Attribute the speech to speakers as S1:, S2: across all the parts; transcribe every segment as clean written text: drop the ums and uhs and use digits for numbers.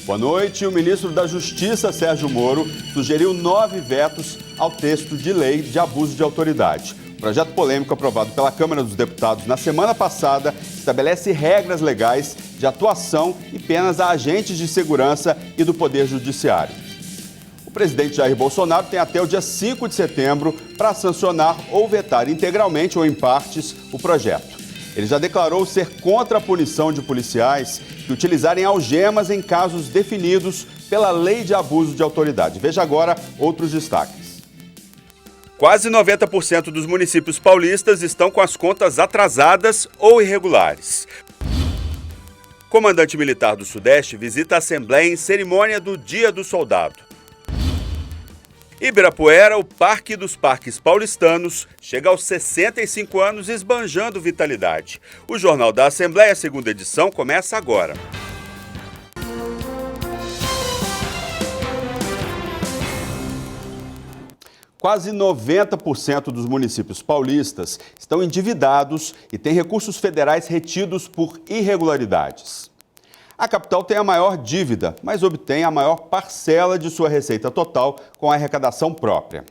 S1: Boa noite. O ministro da Justiça, Sérgio Moro, sugeriu 9 vetos ao texto de lei de abuso de autoridade. O projeto polêmico aprovado pela Câmara dos Deputados na semana passada estabelece regras legais de atuação e penas a agentes de segurança e do Poder Judiciário. O presidente Jair Bolsonaro tem até o dia 5 de setembro para sancionar ou vetar integralmente ou em partes o projeto. Ele já declarou ser contra a punição de policiais que utilizarem algemas em casos definidos pela Lei de Abuso de Autoridade. Veja agora outros destaques. Quase 90% dos municípios paulistas estão com as contas atrasadas ou irregulares. Comandante militar do Sudeste visita a Assembleia em cerimônia do Dia do Soldado. Ibirapuera, o parque dos parques paulistanos, chega aos 65 anos esbanjando vitalidade. O Jornal da Assembleia, segunda edição, começa agora. Quase 90% dos municípios paulistas estão endividados e têm recursos federais retidos por irregularidades. A capital tem a maior dívida, mas obtém a maior parcela de sua receita total com a arrecadação própria.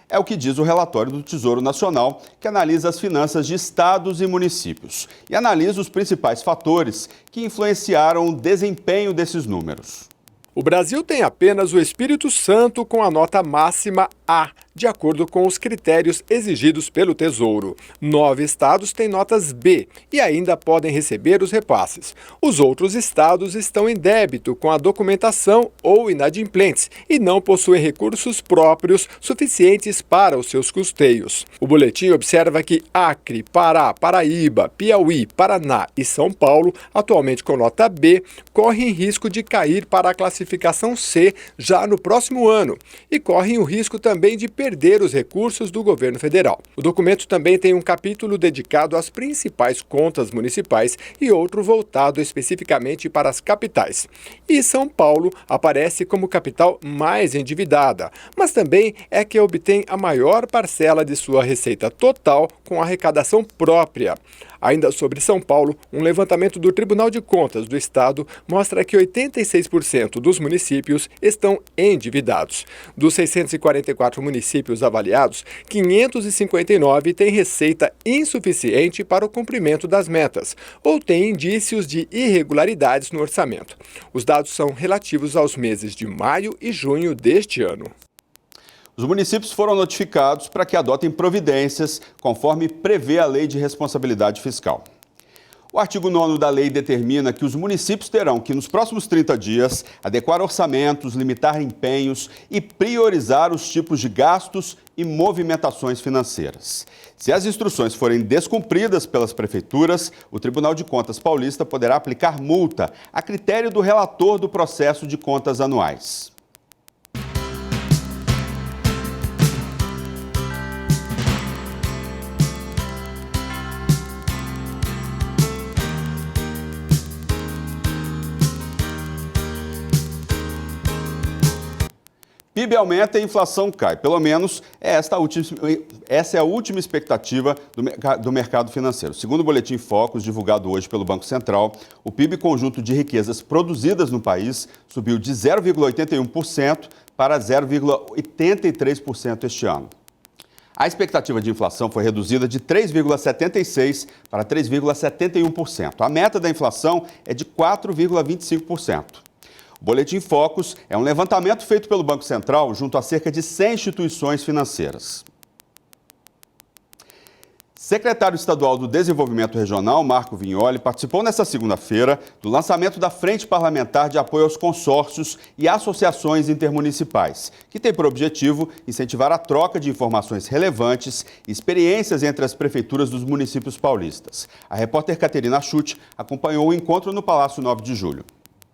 S1: É o que diz o relatório do Tesouro Nacional, que analisa as finanças de estados e municípios e analisa os principais fatores que influenciaram o desempenho desses números.
S2: O Brasil tem apenas o Espírito Santo com a nota máxima A, de acordo com os critérios exigidos pelo Tesouro. 9 estados têm notas B e ainda podem receber os repasses. Os outros estados estão em débito com a documentação ou inadimplentes e não possuem recursos próprios suficientes para os seus custeios. O boletim observa que Acre, Pará, Paraíba, Piauí, Paraná e São Paulo, atualmente com nota B, correm risco de cair para a classificação C já no próximo ano e correm o risco também de perder os recursos do governo federal. O documento também tem um capítulo dedicado às principais contas municipais e outro voltado especificamente para as capitais. E São Paulo aparece como capital mais endividada, mas também é que obtém a maior parcela de sua receita total com arrecadação própria. Ainda sobre São Paulo, um levantamento do Tribunal de Contas do Estado mostra que 86% dos municípios estão endividados. Dos 644 municípios avaliados, 559 têm receita insuficiente para o cumprimento das metas ou têm indícios de irregularidades no orçamento. Os dados são relativos aos meses de maio e junho deste ano.
S1: Os municípios foram notificados para que adotem providências, conforme prevê a Lei de Responsabilidade Fiscal. O artigo 9º da lei determina que os municípios terão que, nos próximos 30 dias, adequar orçamentos, limitar empenhos e priorizar os tipos de gastos e movimentações financeiras. Se as instruções forem descumpridas pelas prefeituras, o Tribunal de Contas Paulista poderá aplicar multa a critério do relator do processo de contas anuais. PIB aumenta e a inflação cai. Pelo menos essa é a última expectativa do mercado financeiro. Segundo o Boletim Focus, divulgado hoje pelo Banco Central, o PIB conjunto de riquezas produzidas no país subiu de 0,81% para 0,83% este ano. A expectativa de inflação foi reduzida de 3,76% para 3,71%. A meta da inflação é de 4,25%. O Boletim Focus é um levantamento feito pelo Banco Central junto a cerca de 100 instituições financeiras. Secretário Estadual do Desenvolvimento Regional, Marco Vignoli, participou nesta segunda-feira do lançamento da Frente Parlamentar de Apoio aos Consórcios e Associações Intermunicipais, que tem por objetivo incentivar a troca de informações relevantes e experiências entre as prefeituras dos municípios paulistas. A repórter Caterina Schutt acompanhou o encontro no Palácio 9 de Julho.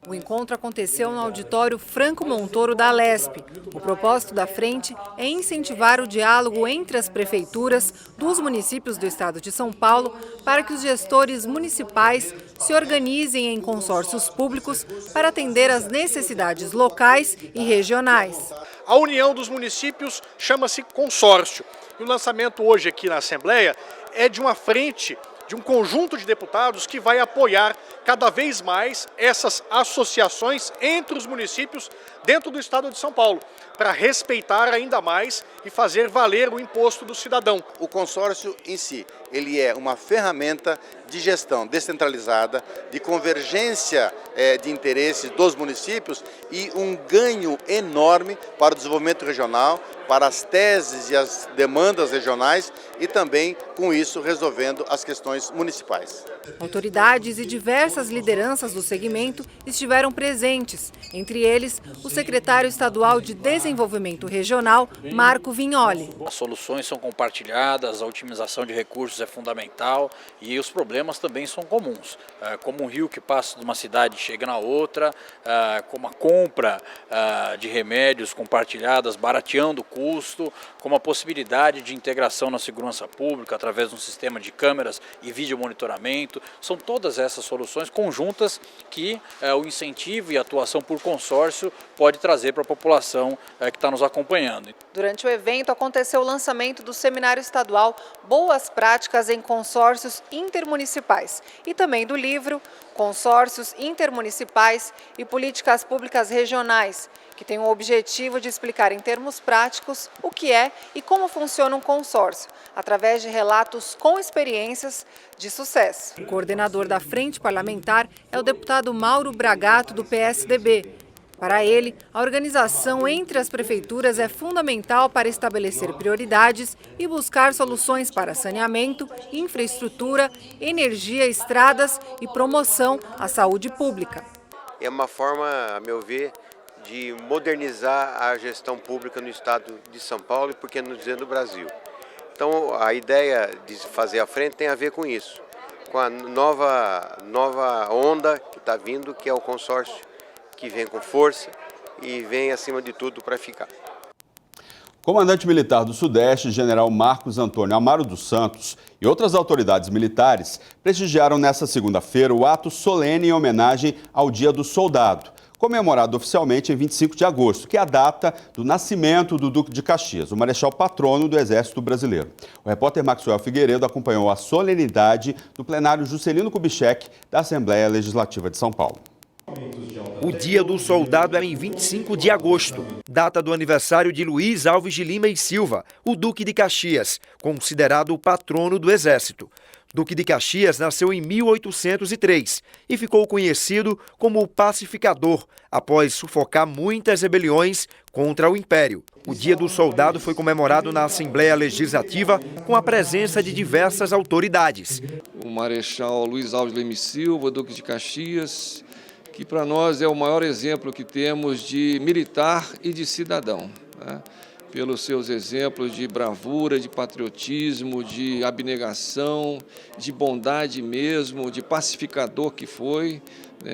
S3: O encontro aconteceu no auditório Franco Montoro da Alesp. O propósito da frente é incentivar o diálogo entre as prefeituras dos municípios do estado de São Paulo para que os gestores municipais se organizem em consórcios públicos para atender às necessidades locais e regionais.
S4: A união dos municípios chama-se consórcio. E o lançamento hoje aqui na Assembleia é de uma frente de um conjunto de deputados que vai apoiar cada vez mais essas associações entre os municípios dentro do estado de São Paulo, para respeitar ainda mais e fazer valer o imposto do cidadão.
S5: O consórcio em si, ele é uma ferramenta de gestão descentralizada, de convergência de interesses dos municípios e um ganho enorme para o desenvolvimento regional, para as teses e as demandas regionais e também, com isso, resolvendo as questões municipais.
S3: Autoridades e diversas lideranças do segmento estiveram presentes, entre eles o secretário estadual de Desenvolvimento Regional, Marco Vignoli.
S6: As soluções são compartilhadas, a otimização de recursos é fundamental e os problemas também são comuns, como um rio que passa de uma cidade e chega na outra, como a compra de remédios compartilhadas, barateando o custo, como a possibilidade de integração na segurança pública através de um sistema de câmeras e vídeo monitoramento. São todas essas soluções conjuntas que o incentivo e a atuação por consórcio pode trazer para a população que está nos acompanhando.
S3: Durante o evento aconteceu o lançamento do seminário estadual Boas Práticas em Consórcios Intermunicipais e também do livro Consórcios Intermunicipais e Políticas Públicas Regionais, que tem o objetivo de explicar em termos práticos o que é e como funciona um consórcio, através de relatos com experiências de sucesso. O coordenador da Frente Parlamentar é o deputado Mauro Bragato, do PSDB. Para ele, a organização entre as prefeituras é fundamental para estabelecer prioridades e buscar soluções para saneamento, infraestrutura, energia, estradas e promoção à saúde pública.
S7: É uma forma, a meu ver, de modernizar a gestão pública no estado de São Paulo e, por que não dizer, no Brasil. Então, a ideia de fazer a frente tem a ver com isso, com a nova onda que está vindo, que é o consórcio, que vem com força e vem, acima de tudo, para ficar.
S1: O comandante militar do Sudeste, general Marcos Antônio Amaro dos Santos, e outras autoridades militares prestigiaram nesta segunda-feira o ato solene em homenagem ao Dia do Soldado, comemorado oficialmente em 25 de agosto, que é a data do nascimento do Duque de Caxias, o marechal patrono do Exército Brasileiro. O repórter Maxwell Figueiredo acompanhou a solenidade do plenário Juscelino Kubitschek da Assembleia Legislativa de São Paulo.
S8: O Dia do Soldado é em 25 de agosto, data do aniversário de Luiz Alves de Lima e Silva, o Duque de Caxias, considerado o patrono do Exército. Duque de Caxias nasceu em 1803 e ficou conhecido como o pacificador, após sufocar muitas rebeliões contra o Império. O Dia do Soldado foi comemorado na Assembleia Legislativa com a presença de diversas autoridades.
S9: O Marechal Luiz Alves de Lima e Silva, Duque de Caxias, que para nós é o maior exemplo que temos de militar e de cidadão, né? Pelos seus exemplos de bravura, de patriotismo, de abnegação, de bondade mesmo, de pacificador que foi.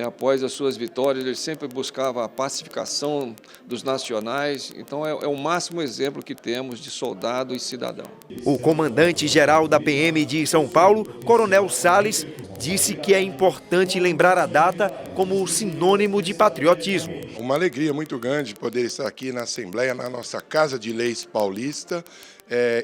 S9: Após as suas vitórias, ele sempre buscava a pacificação dos nacionais. Então, é o máximo exemplo que temos de soldado e cidadão.
S8: O comandante-geral da PM de São Paulo, Coronel Salles, disse que é importante lembrar a data como sinônimo de patriotismo.
S10: Uma alegria muito grande poder estar aqui na Assembleia, na nossa Casa de Leis paulista,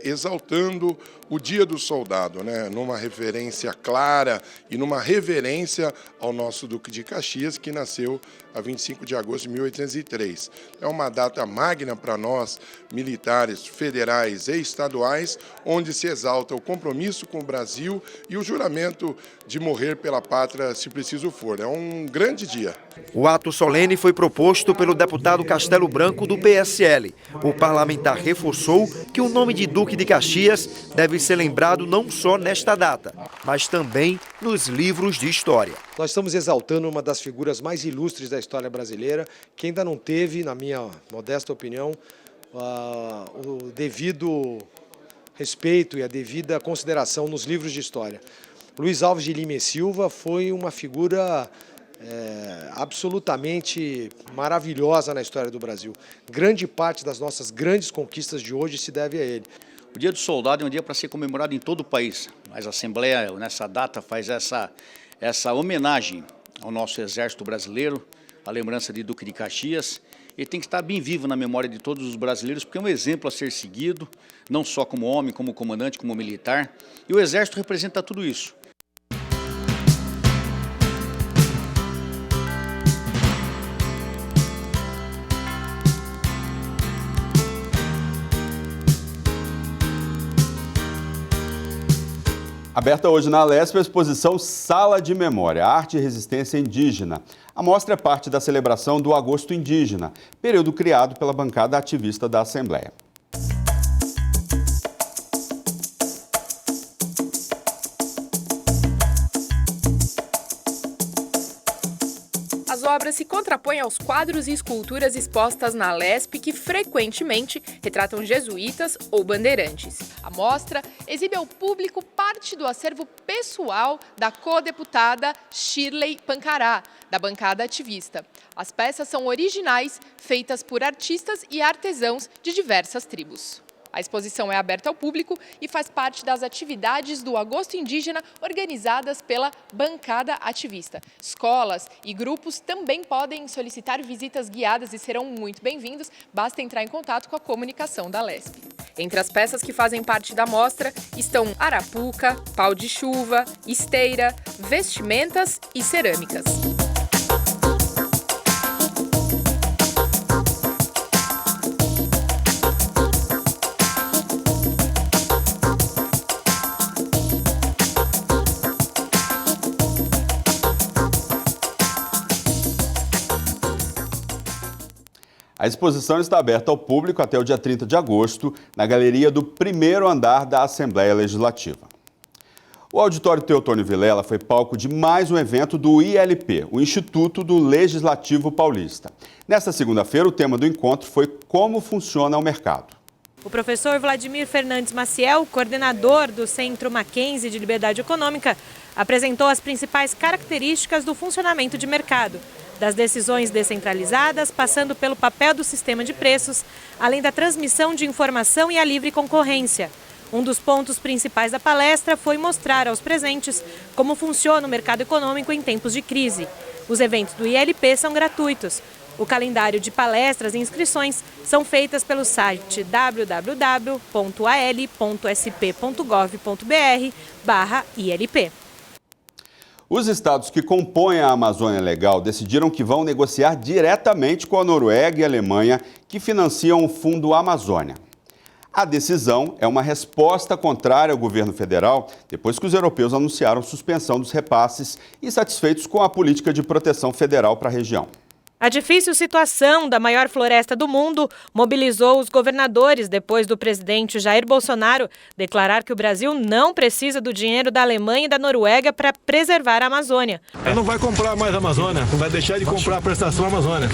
S10: exaltando o Dia do Soldado, né? Numa referência clara e numa reverência ao nosso Duque de Caxias, que nasceu a 25 de agosto de 1803. É uma data magna para nós, militares federais e estaduais, onde se exalta o compromisso com o Brasil e o juramento de morrer pela pátria, se preciso for. É um grande dia.
S8: O ato solene foi proposto pelo deputado Castelo Branco, do PSL. O parlamentar reforçou que o nome de Duque de Caxias deve ser lembrado não só nesta data, mas também nos livros de história.
S11: Nós estamos exaltando uma das figuras mais ilustres da história brasileira, que ainda não teve, na minha modesta opinião, o devido respeito e a devida consideração nos livros de história. Luiz Alves de Lima e Silva foi uma figura absolutamente maravilhosa na história do Brasil. Grande parte das nossas grandes conquistas de hoje se deve a ele.
S12: O Dia do Soldado é um dia para ser comemorado em todo o país, mas a Assembleia, nessa data, faz essa homenagem ao nosso Exército Brasileiro, a lembrança de Duque de Caxias. Ele tem que estar bem vivo na memória de todos os brasileiros, porque é um exemplo a ser seguido, não só como homem, como comandante, como militar. E o Exército representa tudo isso.
S1: Aberta hoje na Alesp a exposição Sala de Memória, Arte e Resistência Indígena. A mostra é parte da celebração do Agosto Indígena, período criado pela bancada ativista da Assembleia.
S13: As obras se contrapõem aos quadros e esculturas expostas na Alesp que frequentemente retratam jesuítas ou bandeirantes. A mostra exibe ao público parte do acervo pessoal da co-deputada Shirley Pancará, da bancada ativista. As peças são originais, feitas por artistas e artesãos de diversas tribos. A exposição é aberta ao público e faz parte das atividades do Agosto Indígena organizadas pela bancada ativista. Escolas e grupos também podem solicitar visitas guiadas e serão muito bem-vindos, basta entrar em contato com a comunicação da Alesp. Entre as peças que fazem parte da mostra estão arapuca, pau de chuva, esteira, vestimentas e cerâmicas.
S1: A exposição está aberta ao público até o dia 30 de agosto, na galeria do primeiro andar da Assembleia Legislativa. O Auditório Teotônio Vilela foi palco de mais um evento do ILP, o Instituto do Legislativo Paulista. Nesta segunda-feira, o tema do encontro foi como funciona o mercado.
S14: O professor Vladimir Fernandes Maciel, coordenador do Centro Mackenzie de Liberdade Econômica, apresentou as principais características do funcionamento de mercado, das decisões descentralizadas, passando pelo papel do sistema de preços, além da transmissão de informação e a livre concorrência. Um dos pontos principais da palestra foi mostrar aos presentes como funciona o mercado econômico em tempos de crise. Os eventos do ILP são gratuitos. O calendário de palestras e inscrições são feitas pelo site www.al.sp.gov.br/ILP.
S1: Os estados que compõem a Amazônia Legal decidiram que vão negociar diretamente com a Noruega e a Alemanha, que financiam o Fundo Amazônia. A decisão é uma resposta contrária ao governo federal, depois que os europeus anunciaram suspensão dos repasses, insatisfeitos com a política de proteção federal para a região.
S14: A difícil situação da maior floresta do mundo mobilizou os governadores depois do presidente Jair Bolsonaro declarar que o Brasil não precisa do dinheiro da Alemanha e da Noruega para preservar a Amazônia.
S15: Não vai comprar mais a Amazônia, vai deixar de comprar a prestação Amazônia.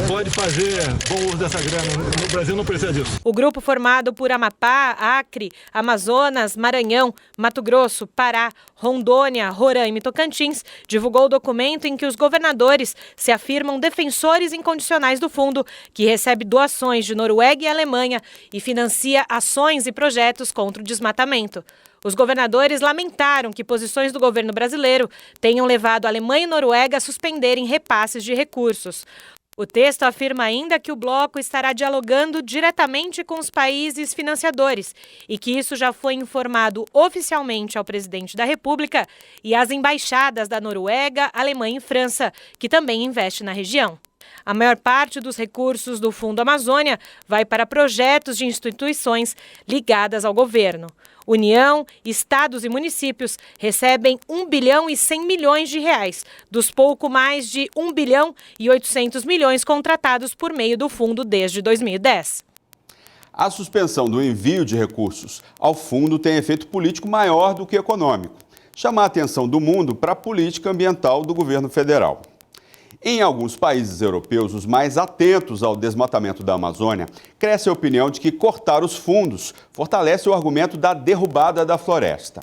S15: Pode fazer bom uso dessa grana, o Brasil não precisa disso.
S14: O grupo formado por Amapá, Acre, Amazonas, Maranhão, Mato Grosso, Pará, Rondônia, Roraima e Tocantins divulgou o documento em que os governadores se afirmam defensores incondicionais do fundo, que recebe doações de Noruega e Alemanha e financia ações e projetos contra o desmatamento. Os governadores lamentaram que posições do governo brasileiro tenham levado a Alemanha e Noruega a suspenderem repasses de recursos. O texto afirma ainda que o bloco estará dialogando diretamente com os países financiadores e que isso já foi informado oficialmente ao presidente da República e às embaixadas da Noruega, Alemanha e França, que também investe na região. A maior parte dos recursos do Fundo Amazônia vai para projetos de instituições ligadas ao governo. União, estados e municípios recebem 1 bilhão e 100 milhões de reais, dos pouco mais de 1 bilhão e 800 milhões contratados por meio do fundo desde 2010.
S1: A suspensão do envio de recursos ao fundo tem efeito político maior do que econômico. Chama a atenção do mundo para a política ambiental do governo federal. Em alguns países europeus, os mais atentos ao desmatamento da Amazônia, cresce a opinião de que cortar os fundos fortalece o argumento da derrubada da floresta.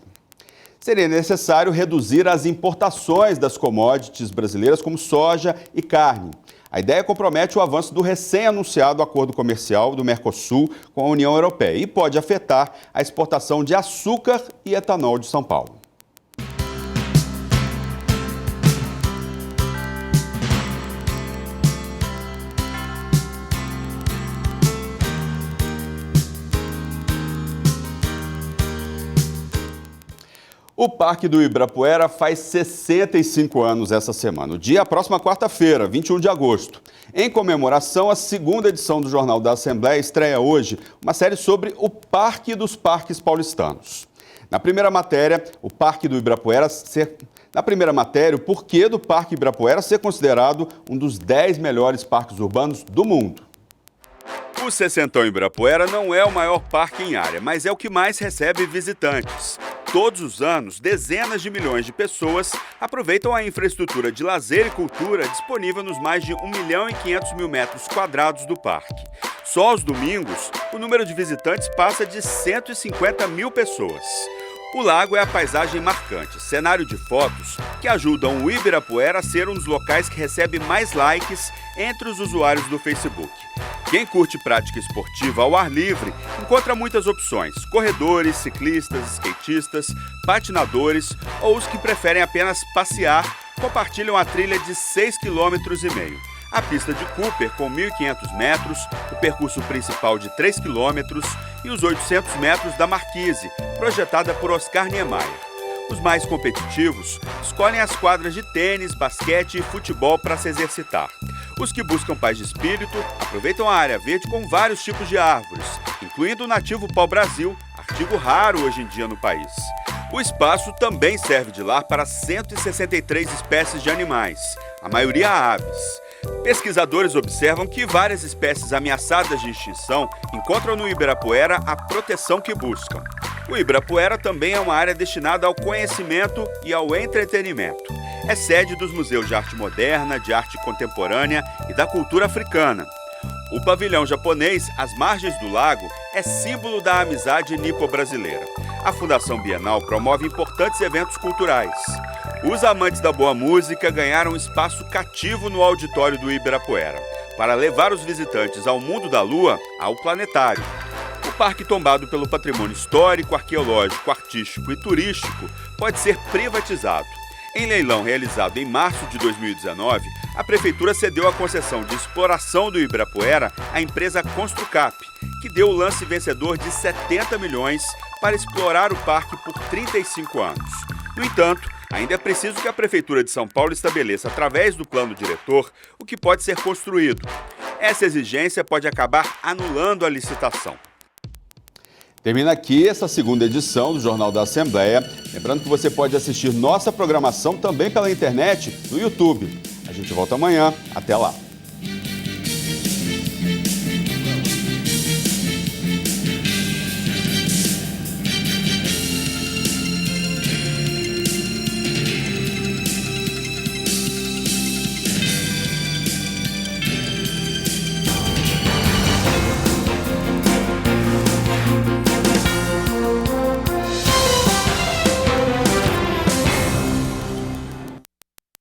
S1: Seria necessário reduzir as importações das commodities brasileiras como soja e carne. A ideia compromete o avanço do recém-anunciado acordo comercial do Mercosul com a União Europeia e pode afetar a exportação de açúcar e etanol de São Paulo. O Parque do Ibirapuera faz 65 anos essa semana. O dia é a próxima quarta-feira, 21 de agosto. Em comemoração, a segunda edição do Jornal da Assembleia estreia hoje uma série sobre o Parque dos Parques Paulistanos. Na primeira matéria, o porquê do Parque Ibirapuera ser considerado um dos 10 melhores parques urbanos do mundo. O Sessentão Ibirapuera não é o maior parque em área, mas é o que mais recebe visitantes. Todos os anos, dezenas de milhões de pessoas aproveitam a infraestrutura de lazer e cultura disponível nos mais de 1.500.000 metros quadrados do parque. Só aos domingos, o número de visitantes passa de 150 mil pessoas. O lago é a paisagem marcante, cenário de fotos que ajudam o Ibirapuera a ser um dos locais que recebe mais likes entre os usuários do Facebook. Quem curte prática esportiva ao ar livre encontra muitas opções: corredores, ciclistas, skatistas, patinadores ou os que preferem apenas passear compartilham a trilha de 6,5 km. A pista de Cooper, com 1.500 metros, o percurso principal de 3 km e os 800 metros da Marquise, projetada por Oscar Niemeyer. Os mais competitivos escolhem as quadras de tênis, basquete e futebol para se exercitar. Os que buscam paz de espírito aproveitam a área verde com vários tipos de árvores, incluindo o nativo pau-brasil, artigo raro hoje em dia no país. O espaço também serve de lar para 163 espécies de animais, a maioria aves. Pesquisadores observam que várias espécies ameaçadas de extinção encontram no Ibirapuera a proteção que buscam. O Ibirapuera também é uma área destinada ao conhecimento e ao entretenimento. É sede dos museus de arte moderna, de arte contemporânea e da cultura africana. O pavilhão japonês, às margens do lago, é símbolo da amizade nipo-brasileira. A Fundação Bienal promove importantes eventos culturais. Os amantes da boa música ganharam espaço cativo no auditório do Ibirapuera, para levar os visitantes ao mundo da lua, ao planetário. O parque, tombado pelo patrimônio histórico, arqueológico, artístico e turístico, pode ser privatizado. Em leilão realizado em março de 2019, a Prefeitura cedeu a concessão de exploração do Ibirapuera à empresa Construcap, que deu o lance vencedor de 70 milhões para explorar o parque por 35 anos. No entanto, ainda é preciso que a Prefeitura de São Paulo estabeleça, através do plano diretor, o que pode ser construído. Essa exigência pode acabar anulando a licitação. Termina aqui essa segunda edição do Jornal da Assembleia. Lembrando que você pode assistir nossa programação também pela internet, no YouTube. A gente volta amanhã. Até lá.